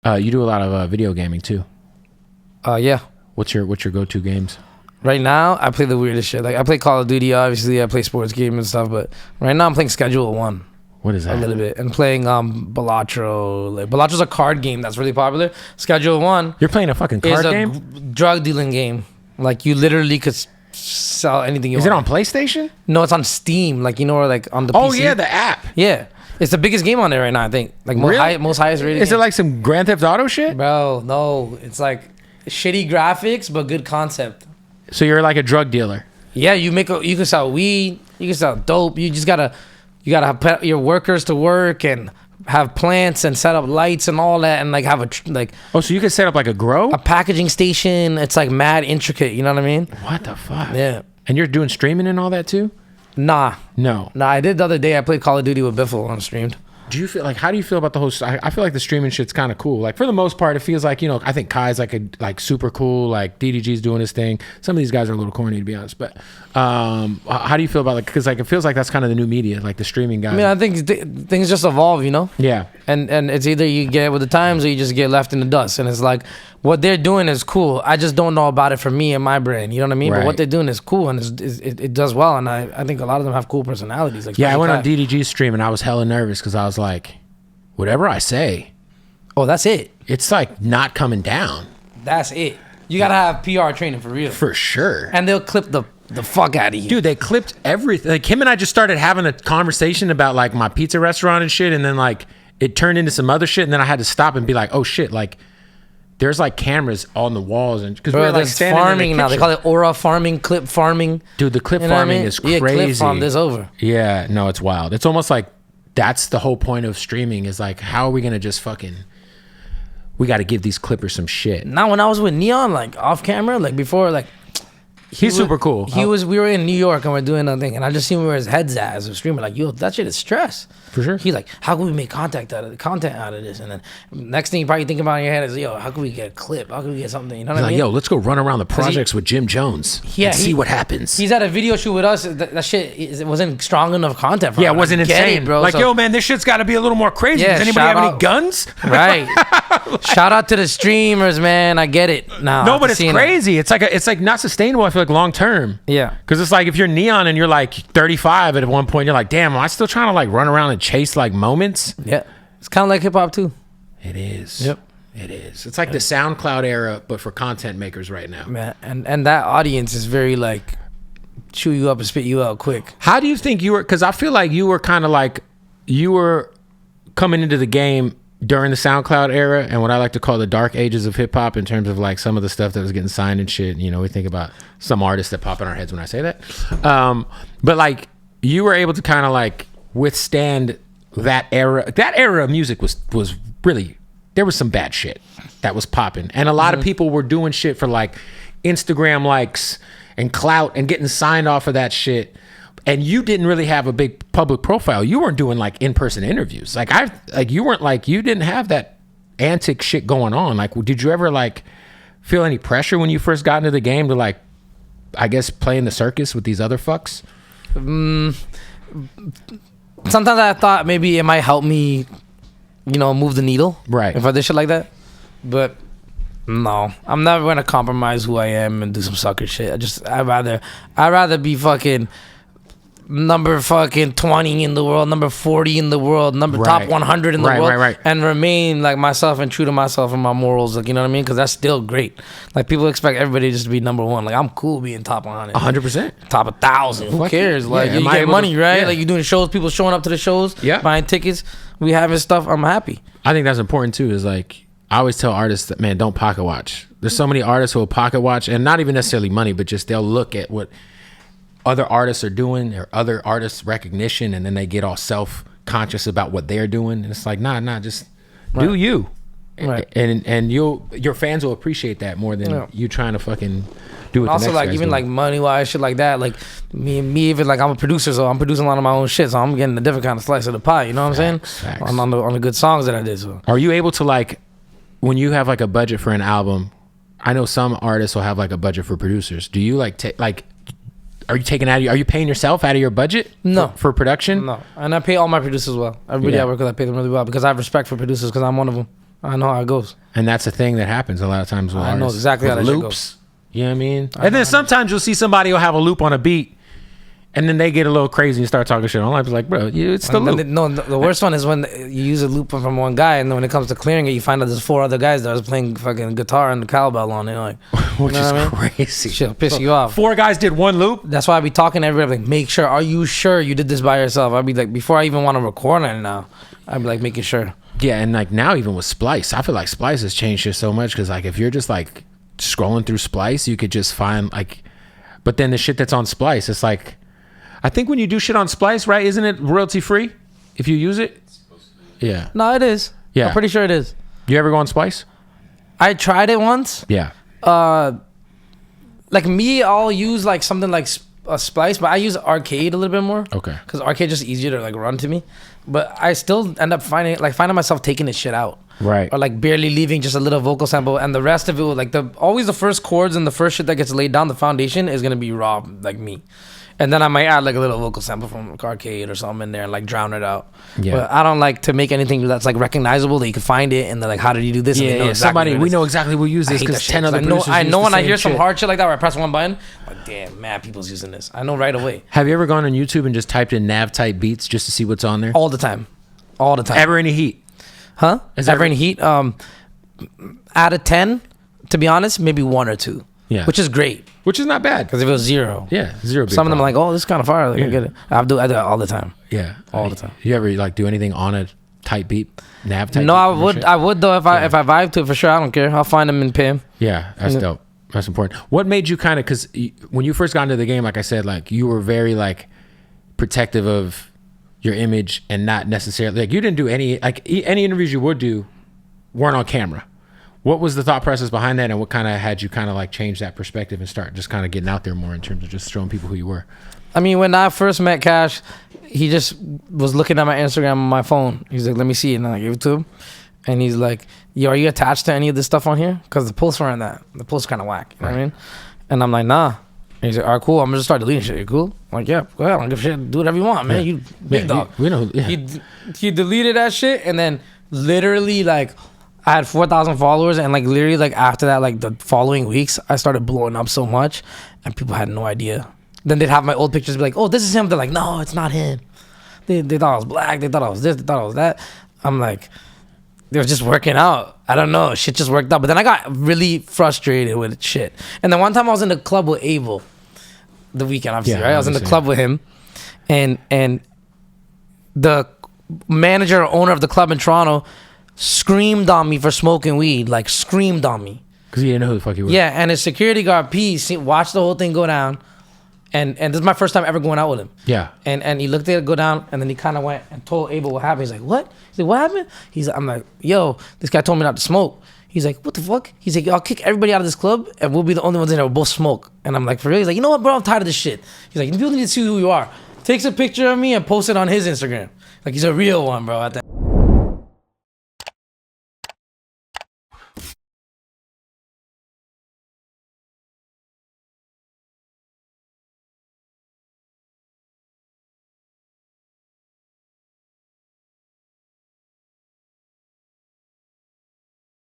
You do a lot of video gaming too. Yeah. What's your go-to games? Right now, I play the weirdest shit. Like I play Call of Duty, obviously. I play sports games and stuff, but right now I'm playing Schedule 1. What is that? A little bit. And playing Balatro. Like, Balatro's a card game that's really popular. Schedule 1. You're playing a fucking card game? Drug dealing game. Like you literally could sell anything you want. Is it on PlayStation? No, it's on Steam. Like, you know, or like on the Oh PC. yeah, the app. Yeah. It's the biggest game on there right now, I think. Like most highest rated. Is it like some Grand Theft Auto shit? Bro, no. It's like shitty graphics, but good concept. So you're like a drug dealer. Yeah, you can sell weed, you can sell dope. You gotta have your workers to work and have plants and set up lights and all that, and like have Oh, so you can set up like a grow? A packaging station. It's like mad intricate, you know what I mean? What the fuck? Yeah. And you're doing streaming and all that too? Nah, I did the other day. I played Call of Duty with Biffle on streamed. Do you feel like, how do you feel about the whole, I feel like the streaming shit's kind of cool. Like for the most part, it feels like, you know, I think Kai's like super cool. Like DDG's doing his thing. Some of these guys are a little corny to be honest, but how do you feel about like, cause like it feels like that's kind of the new media, like the streaming guys. I mean, I think things just evolve, you know? Yeah. And it's either you get with the times or you just get left in the dust. And it's like, what they're doing is cool. I just don't know about it for me and my brand. You know what I mean? Right. But what they're doing is cool, and it does well. And I think a lot of them have cool personalities. Like yeah, I went on DDG's stream and I was hella nervous because I was like, whatever I say, oh, that's it. It's like not coming down. That's it. You gotta have PR training for real. For sure. And they'll clip the fuck out of you. Dude, they clipped everything. Like him and I just started having a conversation about like my pizza restaurant and shit, and then like it turned into some other shit, and then I had to stop and be like, oh shit, like there's like cameras on the walls, and because we're like standing farming now. They call it aura farming, clip farming. Dude, the clip farming is crazy. Yeah, clip farm this over. Yeah, no, it's wild. It's almost like that's the whole point of streaming is like, how are we gonna just fucking? We got to give these clippers some shit. Now, when I was with Neon, like off camera, like before, like he's super cool. We were in New York and we're doing nothing, and I just seen where his head's at as a streamer. Like, yo, that shit is stress. For sure. He's like, how can we make content out of this? And then next thing you probably think about in your head is, yo, how can we get a clip? How can we get something? You know what I mean? Like, yo, let's go run around the projects with Jim Jones. Yeah, and see what happens. He's at a video shoot with us. That shit it wasn't strong enough content for him. Yeah, it wasn't insane, bro. Like, yo, man, this shit's got to be a little more crazy. Yeah, does anybody have any guns? Right. Shout out to the streamers, man. I get it now. No, but it's crazy. It's like not sustainable. I feel like long term. Yeah. Because it's like if you're Neon and you're like 35 at one point, you're like, damn, am I still trying to like run around and chase like moments? Yeah. It's kind of like hip hop too. It is. Yep. It is. It's like the SoundCloud era, but for content makers right now. Man, and that audience is very like chew you up and spit you out quick. How do you think you were? Because I feel like you were kind of like you were coming into the game during the SoundCloud era and what I like to call the dark ages of hip hop in terms of like some of the stuff that was getting signed and shit. You know, we think about some artists that pop in our heads when I say that. But like you were able to kind of like withstand that era. That era of music was really, there was some bad shit that was popping. And a lot of people were doing shit for like Instagram likes and clout and getting signed off of that shit. And you didn't really have a big public profile. You weren't doing like in-person interviews. You didn't have that antic shit going on. Like, did you ever like feel any pressure when you first got into the game to like, I guess, play in the circus with these other fucks? Sometimes I thought maybe it might help me, you know, move the needle. Right. If I did shit like that. But no, I'm never going to compromise who I am and do some sucker shit. I'd rather be fucking number fucking 20 in the world, number 40 in the world, top 100 in the world, and remain like myself and true to myself and my morals, like, you know what I mean? Because that's still great. Like, people expect everybody just to be number one. Like, I'm cool being top 100, 100%, top 1,000. Who cares? Like, you get money, right? Like, you're doing shows, people showing up to the shows, buying tickets, we having stuff. I'm happy. I think that's important too. Is like, I always tell artists that, man, don't pocket watch. There's so many artists who will pocket watch, and not even necessarily money, but just they'll look at what other artists are doing or other artists' recognition, and then they get all self-conscious about what they're doing. And it's like, nah, just do you. Right. And your fans will appreciate that more than you trying to fucking do it. Also, like, even like money-wise, shit like that. Like me, even like I'm a producer, so I'm producing a lot of my own shit, so I'm getting a different kind of slice of the pie. You know what I'm saying? Facts. On the good songs that I did. So, are you able to, like, when you have like a budget for an album? I know some artists will have like a budget for producers. Do you like are you taking are you paying yourself out of your budget? No. For production? No. And I pay all my producers well. Everybody I work with, I pay them really well because I have respect for producers because I'm one of them. I know how it goes. And that's a thing that happens a lot of times with I know artists, exactly with how that shit loops. You know what I mean? And then sometimes you'll see somebody will have a loop on a beat, and then they get a little crazy and start talking shit online. It's like, bro, it's the loop. The worst one is when you use a loop from one guy, and then when it comes to clearing it, you find out there's 4 other guys that was playing fucking guitar and the cowbell on it. Like, Which is what I mean? crazy. Shit'll piss you off. 4 guys did one loop. That's why I be talking to everybody. Like, make sure. Are you sure you did this by yourself? I'd be like, before I even want to record it now, I'd be like making sure. Yeah, and like now even with Splice, I feel like Splice has changed shit so much because like if you're just like scrolling through Splice, you could just find like, but then the shit that's on Splice, it's like, I think when you do shit on Splice, right, isn't it royalty free if you use it? Yeah. No, it is. Yeah. I'm pretty sure it is. You ever go on Splice? I tried it once. Yeah. Like me, I'll use like something like a Splice, but I use Arcade a little bit more. Okay. Because Arcade just easier to like run to me, but I still end up finding myself taking this shit out. Right. Or like barely leaving just a little vocal sample, and the rest of it, like always the first chords and the first shit that gets laid down, the foundation is gonna be raw, like me. And then I might add like a little vocal sample from Arcade or something in there and like drown it out. Yeah. But I don't like to make anything that's like recognizable that you can find it and they're like, how did you do this? Yeah, and they know yeah. exactly Somebody, what it we is. know exactly we'll use I this hate because that shit, 10 other I know, producers I use know the when I same hear some shit. hard shit like that where I press one button, I'm like, damn, mad people's using this. I know right away. Have you ever gone on YouTube and just typed in NAV type beats just to see what's on there? All the time. All the time. Ever any heat? Huh? Is Ever ever- in heat? Out of 10, to be honest, maybe 1 or 2. Yeah. Which is great. Which is not bad. Because if it was 0. Yeah, 0. Some of them are like, oh, this is kind of fire. Like, Yeah. I get it. I do it all the time. Yeah, All the time. You ever like do anything on a type beat, NAV type? No, beat I or would. shit? I would though if I vibe to it for sure. I don't care. I'll find them and pay them. Yeah, that's Yeah. dope. That's important. What made you kind of, because when you first got into the game, like I said, like you were very like protective of your image and not necessarily like you didn't do any any interviews you would do weren't on camera. What was the thought process behind that, and what kind of had you kind of like change that perspective and start just kind of getting out there more in terms of just showing people who you were? I mean, when I first met Cash, he just was looking at my Instagram on my phone. He's like, let me see it. And I gave it to him. And he's like, yo, are you attached to any of this stuff on here? Because the posts weren't that. The posts kind of whack. You know what I mean? And I'm like, nah. And he's like, all right, cool. I'm going to start deleting shit. You cool? I'm like, yeah, go ahead. I don't give a shit. Do whatever you want, man. Yeah. You big dog. We know. Yeah. He deleted that shit. And then literally, like, I had 4,000 followers. And, like, literally, like, after that, like, the following weeks, I started blowing up so much. And people had no idea. Then they'd have my old pictures be like, oh, this is him. They're like, no, it's not him. They thought I was black. They thought I was this. They thought I was that. I'm like, they were just working out. I don't know. Shit just worked out. But then I got really frustrated with shit. And then one time I was in the club with Abel. The weekend, obviously, Yeah, right? I was in the obviously. club with him. And the manager or owner of the club in Toronto screamed on me for smoking weed. Like, screamed on me. Because you didn't know who the fuck you were. Yeah, and his security guard, P, watched the whole thing go down. And this is my first time ever going out with him. Yeah. And he looked at it go down, and then he kind of went and told Abel what happened. He's like, what? He's like, what happened? I'm like, yo, this guy told me not to smoke. He's like, what the fuck? He's like, I'll kick everybody out of this club, and we'll be the only ones in there. We'll both smoke. And I'm like, for real? He's like, you know what, bro? I'm tired of this shit. He's like, people need to see who you are. Takes a picture of me and posts it on his Instagram. Like, he's a real one, bro. At that.